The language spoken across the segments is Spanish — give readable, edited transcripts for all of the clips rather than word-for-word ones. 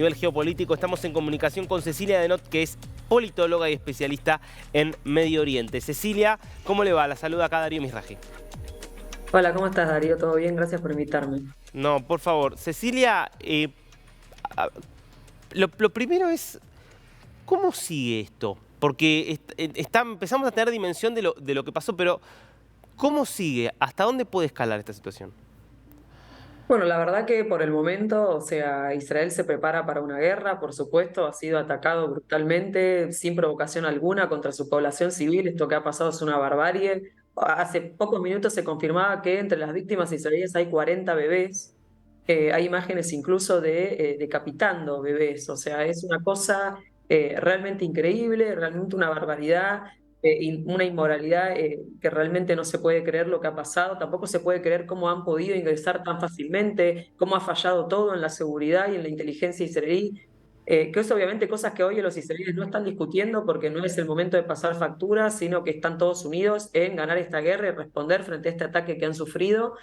Nivel geopolítico, estamos en comunicación con Cecilia Denot, que es politóloga y especialista en Medio Oriente. Cecilia, ¿cómo le va? La saluda acá Darío Misraji. Hola, ¿cómo estás, Darío? ¿Todo bien? Gracias por invitarme. No, por favor. Cecilia, lo primero es, ¿cómo sigue esto? Porque empezamos a tener dimensión de lo que pasó, pero ¿cómo sigue? ¿Hasta dónde puede escalar esta situación? Bueno, la verdad que por el momento, o sea, Israel se prepara para una guerra, por supuesto, ha sido atacado brutalmente, sin provocación alguna contra su población civil. Esto que ha pasado es una barbarie. Hace pocos minutos se confirmaba que entre las víctimas israelíes hay 40 bebés. Hay imágenes incluso de decapitando bebés. O sea, es una cosa realmente increíble, realmente una barbaridad. Y una inmoralidad que realmente no se puede creer lo que ha pasado, tampoco se puede creer cómo han podido ingresar tan fácilmente, cómo ha fallado todo en la seguridad y en la inteligencia israelí, que es obviamente cosas que hoy los israelíes no están discutiendo porque no es el momento de pasar facturas, sino que están todos unidos en ganar esta guerra y responder frente a este ataque que han sufrido.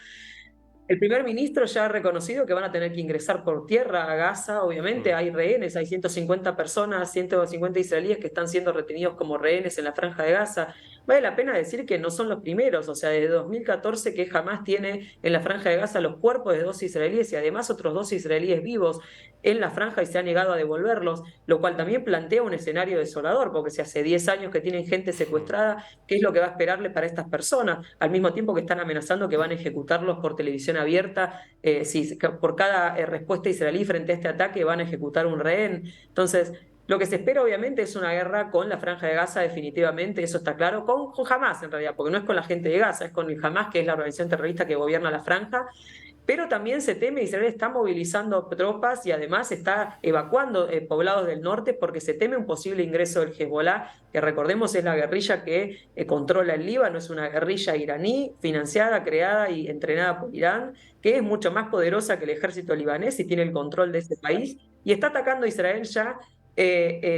El primer ministro ya ha reconocido que van a tener que ingresar por tierra a Gaza. Obviamente Mm. hay rehenes, hay 150 personas, 150 israelíes que están siendo retenidos como rehenes en la franja de Gaza. Vale la pena decir que no son los primeros, o sea, desde 2014 que Hamas tiene en la franja de Gaza los cuerpos de dos israelíes y además otros dos israelíes vivos en la franja y se ha negado a devolverlos, lo cual también plantea un escenario desolador, porque si hace 10 años que tienen gente secuestrada, ¿qué es lo que va a esperarle para estas personas? Al mismo tiempo que están amenazando que van a ejecutarlos por televisión abierta, si por cada respuesta israelí frente a este ataque van a ejecutar un rehén. Entonces, lo que se espera obviamente es una guerra con la Franja de Gaza definitivamente, eso está claro, con Hamas en realidad, porque no es con la gente de Gaza, es con el Hamas, que es la organización terrorista que gobierna la franja, pero también se teme, Israel está movilizando tropas y además está evacuando poblados del norte porque se teme un posible ingreso del Hezbollah, que recordemos es la guerrilla que controla el Líbano, es una guerrilla iraní financiada, creada y entrenada por Irán, que es mucho más poderosa que el ejército libanés y tiene el control de ese país, y está atacando a Israel ya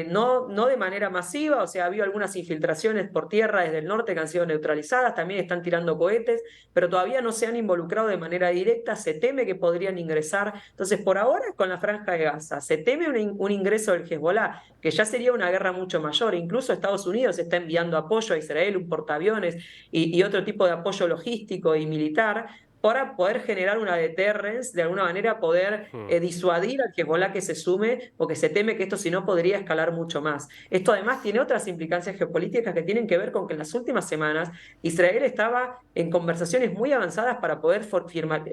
no de manera masiva, o sea, ha habido algunas infiltraciones por tierra desde el norte que han sido neutralizadas, también están tirando cohetes, pero todavía no se han involucrado de manera directa, se teme que podrían ingresar. Entonces, por ahora es con la Franja de Gaza, se teme un ingreso del Hezbollah, que ya sería una guerra mucho mayor. Incluso Estados Unidos está enviando apoyo a Israel, un portaaviones y otro tipo de apoyo logístico y militar, para poder generar una deterrence, de alguna manera poder disuadir al Hezbollah que se sume, porque se teme que esto si no podría escalar mucho más. Esto además tiene otras implicancias geopolíticas que tienen que ver con que en las últimas semanas Israel estaba en conversaciones muy avanzadas para poder firmar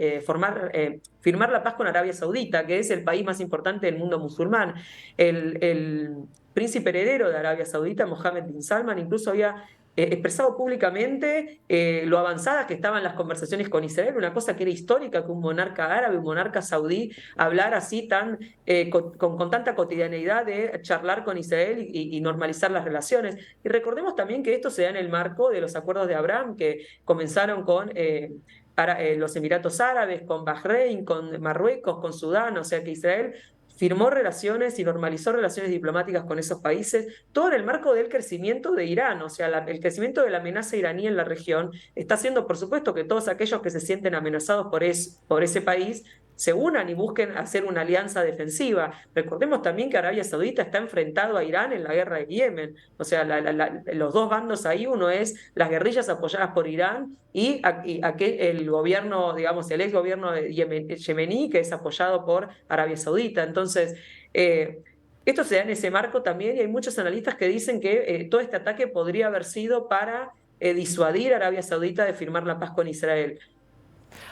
la paz con Arabia Saudita, que es el país más importante del mundo musulmán. El príncipe heredero de Arabia Saudita, Mohammed bin Salman, incluso había expresado públicamente lo avanzadas que estaban las conversaciones con Israel, una cosa que era histórica, que un monarca árabe, un monarca saudí, hablar así con tanta cotidianeidad de charlar con Israel y normalizar las relaciones. Y recordemos también que esto se da en el marco de los acuerdos de Abraham, que comenzaron con los Emiratos Árabes, con Bahrein, con Marruecos, con Sudán, o sea que Israel firmó relaciones y normalizó relaciones diplomáticas con esos países, todo en el marco del crecimiento de Irán, o sea, el crecimiento de la amenaza iraní en la región está haciendo, por supuesto, que todos aquellos que se sienten amenazados por ese país se unan y busquen hacer una alianza defensiva. Recordemos también que Arabia Saudita está enfrentado a Irán en la guerra de Yemen, o sea, los dos bandos ahí, uno es las guerrillas apoyadas por Irán y el gobierno, digamos, el ex gobierno de yemení, que es apoyado por Arabia Saudita. Entonces, esto se da en ese marco también y hay muchos analistas que dicen que todo este ataque podría haber sido para disuadir a Arabia Saudita de firmar la paz con Israel.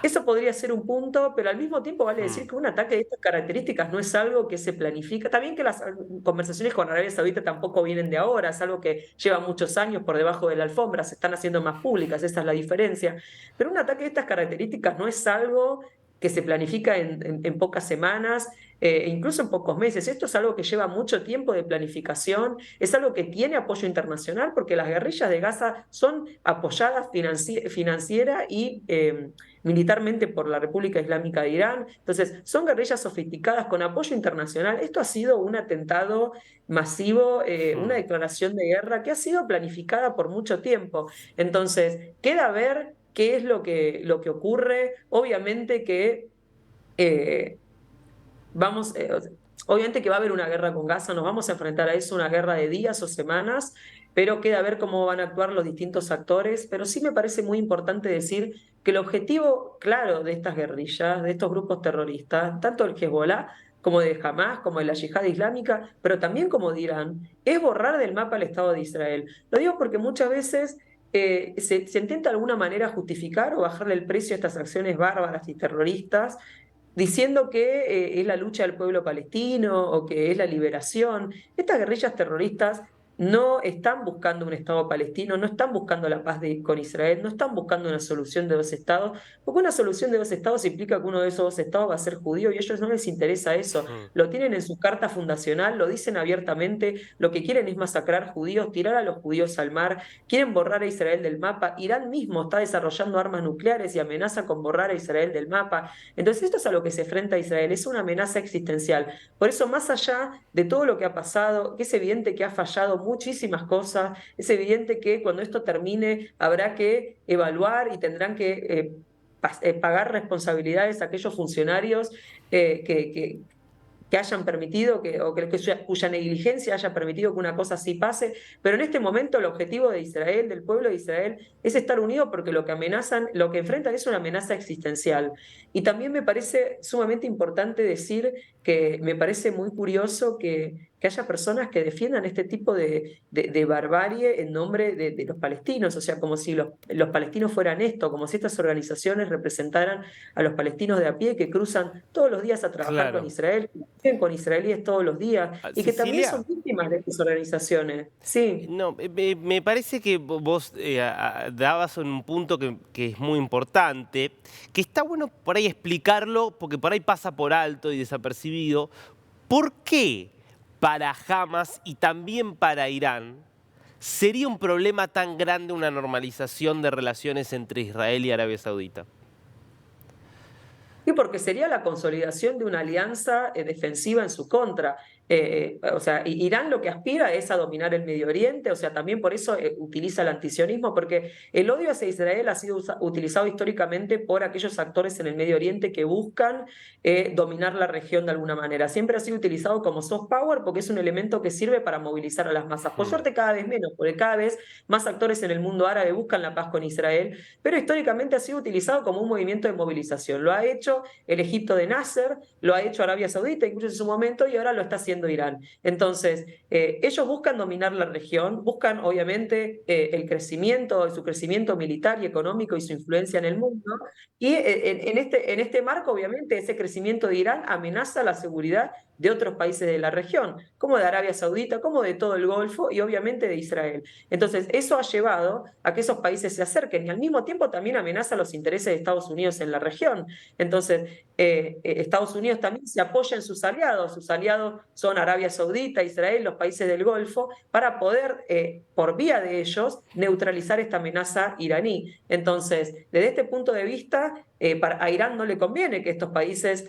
Eso podría ser un punto, pero al mismo tiempo vale decir que un ataque de estas características no es algo que se planifica. Está bien que las conversaciones con Arabia Saudita tampoco vienen de ahora, es algo que lleva muchos años por debajo de la alfombra, se están haciendo más públicas, esa es la diferencia. Pero un ataque de estas características no es algo que se planifica en pocas semanas, incluso en pocos meses. Esto es algo que lleva mucho tiempo de planificación, es algo que tiene apoyo internacional porque las guerrillas de Gaza son apoyadas financiera y militarmente por la República Islámica de Irán. Entonces, son guerrillas sofisticadas con apoyo internacional. Esto ha sido un atentado masivo, una declaración de guerra que ha sido planificada por mucho tiempo. Entonces, queda ver qué es lo que ocurre. Obviamente que eh, vamos, Obviamente que va a haber una guerra con Gaza, nos vamos a enfrentar a eso, una guerra de días o semanas, pero queda a ver cómo van a actuar los distintos actores. Pero sí me parece muy importante decir que el objetivo claro de estas guerrillas, de estos grupos terroristas, tanto el Hezbollah como de Hamas, como de la Yihad Islámica, pero también como de Irán, es borrar del mapa el Estado de Israel. Lo digo porque muchas veces se intenta de alguna manera justificar o bajarle el precio a estas acciones bárbaras y terroristas diciendo que es la lucha del pueblo palestino o que es la liberación. Estas guerrillas terroristas no están buscando un Estado palestino, no están buscando la paz con Israel, no están buscando una solución de dos estados, porque una solución de dos estados implica que uno de esos dos estados va a ser judío y a ellos no les interesa eso. Mm. Lo tienen en su carta fundacional, lo dicen abiertamente, lo que quieren es masacrar judíos, tirar a los judíos al mar, quieren borrar a Israel del mapa. Irán mismo está desarrollando armas nucleares y amenaza con borrar a Israel del mapa. Entonces esto es a lo que se enfrenta Israel, es una amenaza existencial. Por eso, más allá de todo lo que ha pasado, que es evidente que ha fallado muchísimas cosas, es evidente que cuando esto termine habrá que evaluar y tendrán que pagar responsabilidades a aquellos funcionarios que hayan permitido cuya negligencia haya permitido que una cosa así pase, pero en este momento el objetivo de Israel, del pueblo de Israel, es estar unido porque lo que amenazan, lo que enfrentan es una amenaza existencial. Y también me parece sumamente importante decir que me parece muy curioso que haya personas que defiendan este tipo de barbarie en nombre de los palestinos, o sea, como si los palestinos fueran esto, como si estas organizaciones representaran a los palestinos de a pie que cruzan todos los días a trabajar con Claro. Israel, que viven con israelíes todos los días y que también Cecilia, son víctimas de estas organizaciones. Sí. no, me parece que vos dabas en un punto que es muy importante, que está bueno por ahí explicarlo, porque por ahí pasa por alto y desapercibido. ¿Por qué para Hamas y también para Irán sería un problema tan grande una normalización de relaciones entre Israel y Arabia Saudita? Y porque sería la consolidación de una alianza defensiva en su contra. O sea, Irán lo que aspira es a dominar el Medio Oriente, o sea, también por eso utiliza el antisionismo, porque el odio hacia Israel ha sido utilizado históricamente por aquellos actores en el Medio Oriente que buscan dominar la región de alguna manera. Siempre ha sido utilizado como soft power porque es un elemento que sirve para movilizar a las masas. Por Hmm. suerte cada vez menos, porque cada vez más actores en el mundo árabe buscan la paz con Israel, pero históricamente ha sido utilizado como un movimiento de movilización. Lo ha hecho el Egipto de Nasser, lo ha hecho Arabia Saudita, incluso en su momento, y ahora lo está haciendo Irán. Entonces, ellos buscan dominar la región, buscan obviamente el crecimiento, su crecimiento militar y económico y su influencia en el mundo, y en este marco, obviamente, ese crecimiento de Irán amenaza la seguridad de otros países de la región, como de Arabia Saudita, como de todo el Golfo y obviamente de Israel. Entonces, eso ha llevado a que esos países se acerquen y al mismo tiempo también amenaza los intereses de Estados Unidos en la región. Entonces, Estados Unidos también se apoya en sus aliados son Arabia Saudita, Israel, los países del Golfo, para poder, por vía de ellos, neutralizar esta amenaza iraní. Entonces, desde este punto de vista, a Irán no le conviene que estos países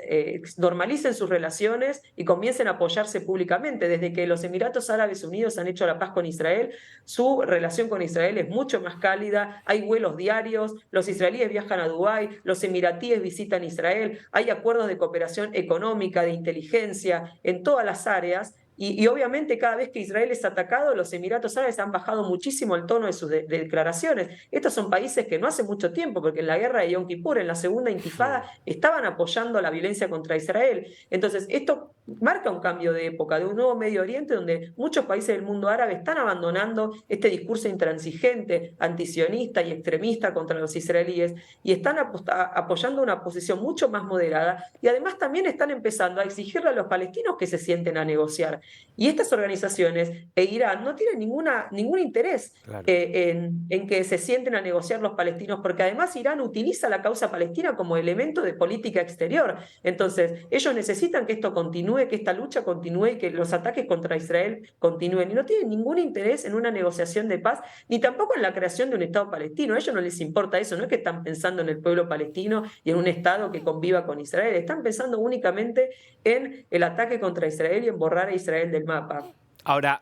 normalicen sus relaciones y comiencen a apoyarse públicamente. Desde que los Emiratos Árabes Unidos han hecho la paz con Israel, su relación con Israel es mucho más cálida, hay vuelos diarios, los israelíes viajan a Dubái, los emiratíes visitan Israel, hay acuerdos de cooperación económica, de inteligencia, en todas las áreas. Y obviamente cada vez que Israel es atacado, los Emiratos Árabes han bajado muchísimo el tono de sus declaraciones. Estos son países que no hace mucho tiempo, porque en la guerra de Yom Kippur, en la segunda intifada, estaban apoyando la violencia contra Israel. Entonces, esto marca un cambio de época, de un nuevo Medio Oriente, donde muchos países del mundo árabe están abandonando este discurso intransigente, antisionista y extremista contra los israelíes, y están apoyando una posición mucho más moderada, y además también están empezando a exigirle a los palestinos que se sienten a negociar. Y estas organizaciones e Irán no tienen ningún interés Claro. en que se sienten a negociar los palestinos, porque además Irán utiliza la causa palestina como elemento de política exterior. Entonces, ellos necesitan que esto continúe, que esta lucha continúe y que los ataques contra Israel continúen. Y no tienen ningún interés en una negociación de paz, ni tampoco en la creación de un Estado palestino. A ellos no les importa eso, no es que están pensando en el pueblo palestino y en un Estado que conviva con Israel, están pensando únicamente en el ataque contra Israel y en borrar a Israel del mapa. Ahora,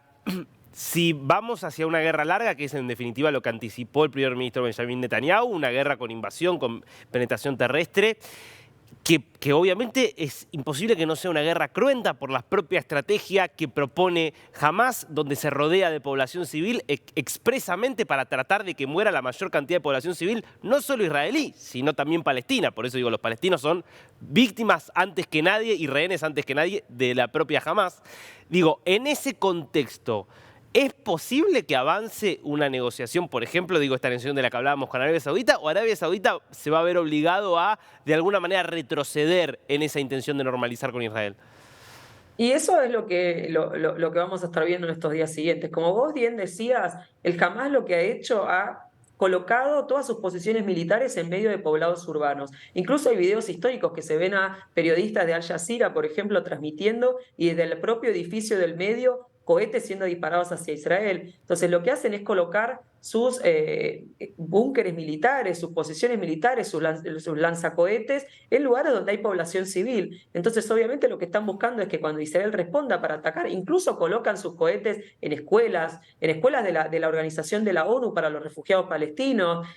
si vamos hacia una guerra larga, que es en definitiva lo que anticipó el primer ministro Benjamin Netanyahu, una guerra con invasión, con penetración terrestre, que obviamente es imposible que no sea una guerra cruenta por la propia estrategia que propone Hamás, donde se rodea de población civil expresamente para tratar de que muera la mayor cantidad de población civil, no solo israelí, sino también palestina. Por eso digo, los palestinos son víctimas antes que nadie y rehenes antes que nadie de la propia Hamás. Digo, en ese contexto, ¿es posible que avance una negociación, por ejemplo, digo, esta negociación de la que hablábamos con Arabia Saudita, o Arabia Saudita se va a ver obligado a, de alguna manera, retroceder en esa intención de normalizar con Israel? Y eso es lo que vamos a estar viendo en estos días siguientes. Como vos bien decías, el Hamas lo que ha hecho ha colocado todas sus posiciones militares en medio de poblados urbanos. Incluso hay videos históricos que se ven a periodistas de Al Jazeera, por ejemplo, transmitiendo y desde el propio edificio del medio cohetes siendo disparados hacia Israel. Entonces lo que hacen es colocar sus búnkeres militares, sus posiciones militares, sus lanzacohetes en lugares donde hay población civil. Entonces obviamente lo que están buscando es que cuando Israel responda para atacar, incluso colocan sus cohetes en escuelas de la Organización de la ONU para los Refugiados Palestinos,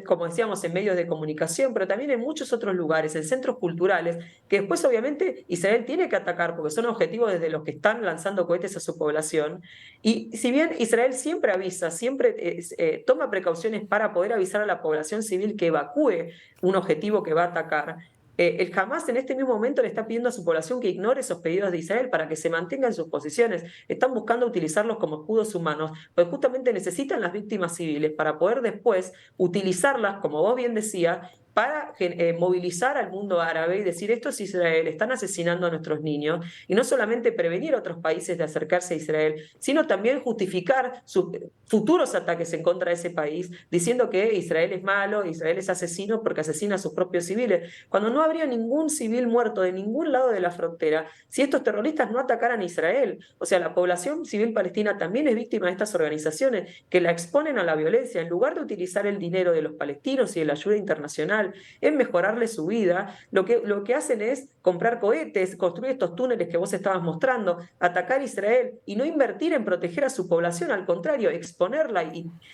como decíamos, en medios de comunicación, pero también en muchos otros lugares, en centros culturales, que después obviamente Israel tiene que atacar porque son objetivos desde los que están lanzando cohetes a su población. Y si bien Israel siempre avisa, siempre toma precauciones para poder avisar a la población civil que evacúe un objetivo que va a atacar, el Hamas en este mismo momento le está pidiendo a su población que ignore esos pedidos de Israel para que se mantengan sus posiciones. Están buscando utilizarlos como escudos humanos, porque justamente necesitan las víctimas civiles para poder después utilizarlas, como vos bien decías, para movilizar al mundo árabe y decir esto es Israel, están asesinando a nuestros niños, y no solamente prevenir a otros países de acercarse a Israel, sino también justificar sus futuros ataques en contra de ese país, diciendo que Israel es malo, Israel es asesino porque asesina a sus propios civiles, cuando no habría ningún civil muerto de ningún lado de la frontera si estos terroristas no atacaran a Israel. O sea, la población civil palestina también es víctima de estas organizaciones que la exponen a la violencia. En lugar de utilizar el dinero de los palestinos y de la ayuda internacional en mejorarle su vida, lo que hacen es comprar cohetes, construir estos túneles que vos estabas mostrando, atacar a Israel y no invertir en proteger a su población, al contrario, exponerla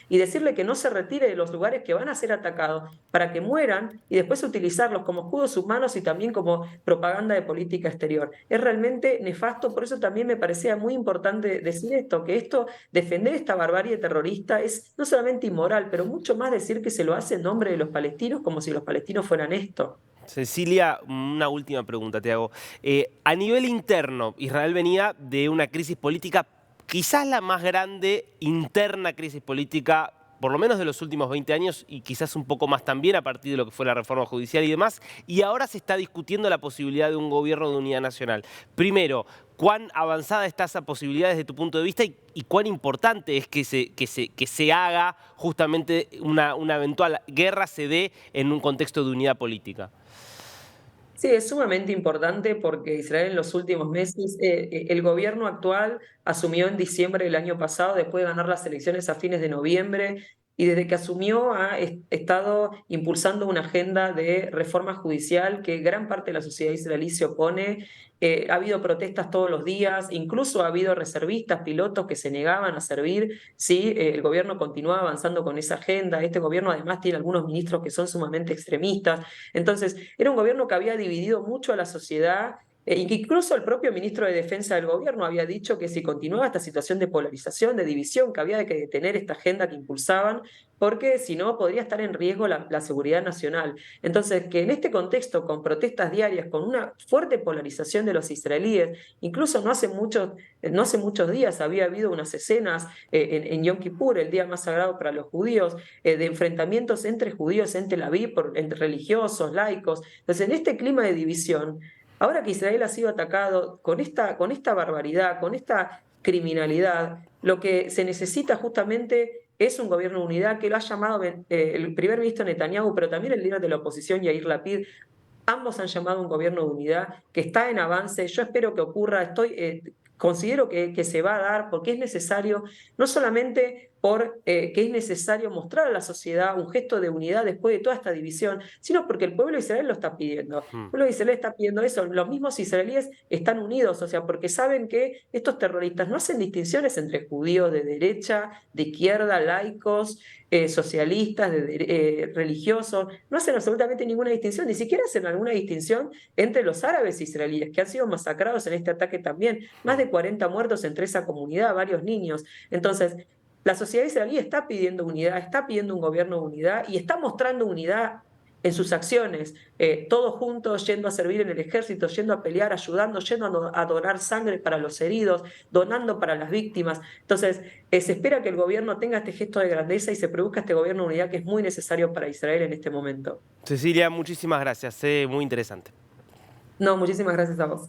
y decirle que no se retire de los lugares que van a ser atacados para que mueran y después utilizarlos como escudos humanos y también como propaganda de política exterior. Es realmente nefasto, por eso también me parecía muy importante decir esto, que defender esta barbarie terrorista es no solamente inmoral, pero mucho más decir que se lo hace en nombre de los palestinos como si los palestinos fueran esto. Cecilia, una última pregunta te hago. A nivel interno, Israel venía de una crisis política, quizás la más grande interna crisis política, por lo menos de los últimos 20 años y quizás un poco más también a partir de lo que fue la reforma judicial y demás, y ahora se está discutiendo la posibilidad de un gobierno de unidad nacional. Primero, ¿cuán avanzada está esa posibilidad desde tu punto de vista y cuán importante es que se haga justamente una eventual guerra se dé en un contexto de unidad política? Sí, es sumamente importante porque Israel en los últimos meses, el gobierno actual asumió en diciembre del año pasado, después de ganar las elecciones a fines de noviembre, y desde que asumió ha estado impulsando una agenda de reforma judicial que gran parte de la sociedad israelí se opone. Ha habido protestas todos los días, incluso ha habido reservistas, pilotos que se negaban a servir si el gobierno continuaba avanzando con esa agenda. Este gobierno además tiene algunos ministros que son sumamente extremistas. Entonces, era un gobierno que había dividido mucho a la sociedad y que incluso el propio ministro de Defensa del gobierno había dicho que si continuaba esta situación de polarización, de división, que había que detener esta agenda que impulsaban, porque si no podría estar en riesgo la seguridad nacional. Entonces, que en este contexto, con protestas diarias, con una fuerte polarización de los israelíes, incluso no hace muchos días había habido unas escenas en Yom Kippur, el día más sagrado para los judíos, de enfrentamientos entre judíos en Tel Aviv, entre religiosos, laicos. Entonces, en este clima de división, ahora que Israel ha sido atacado con esta barbaridad, con esta criminalidad, lo que se necesita justamente es un gobierno de unidad que lo ha llamado el primer ministro Netanyahu, pero también el líder de la oposición, Yair Lapid. Ambos han llamado un gobierno de unidad que está en avance. Yo espero que ocurra, estoy considero que se va a dar porque es necesario, no solamente por que es necesario mostrar a la sociedad un gesto de unidad después de toda esta división, sino porque el pueblo de Israel lo está pidiendo. El Mm. pueblo de Israel está pidiendo eso. Los mismos israelíes están unidos, o sea, porque saben que estos terroristas no hacen distinciones entre judíos de derecha, de izquierda, laicos, socialistas, religiosos, no hacen absolutamente ninguna distinción, ni siquiera hacen alguna distinción entre los árabes israelíes, que han sido masacrados en este ataque también, más de 40 muertos entre esa comunidad, varios niños. Entonces, la sociedad israelí está pidiendo unidad, está pidiendo un gobierno de unidad y está mostrando unidad en sus acciones, todos juntos yendo a servir en el ejército, yendo a pelear, ayudando, yendo a donar sangre para los heridos, donando para las víctimas. Entonces, se espera que el gobierno tenga este gesto de grandeza y se produzca este gobierno de unidad que es muy necesario para Israel en este momento. Cecilia, muchísimas gracias, muy interesante. No, muchísimas gracias a vos.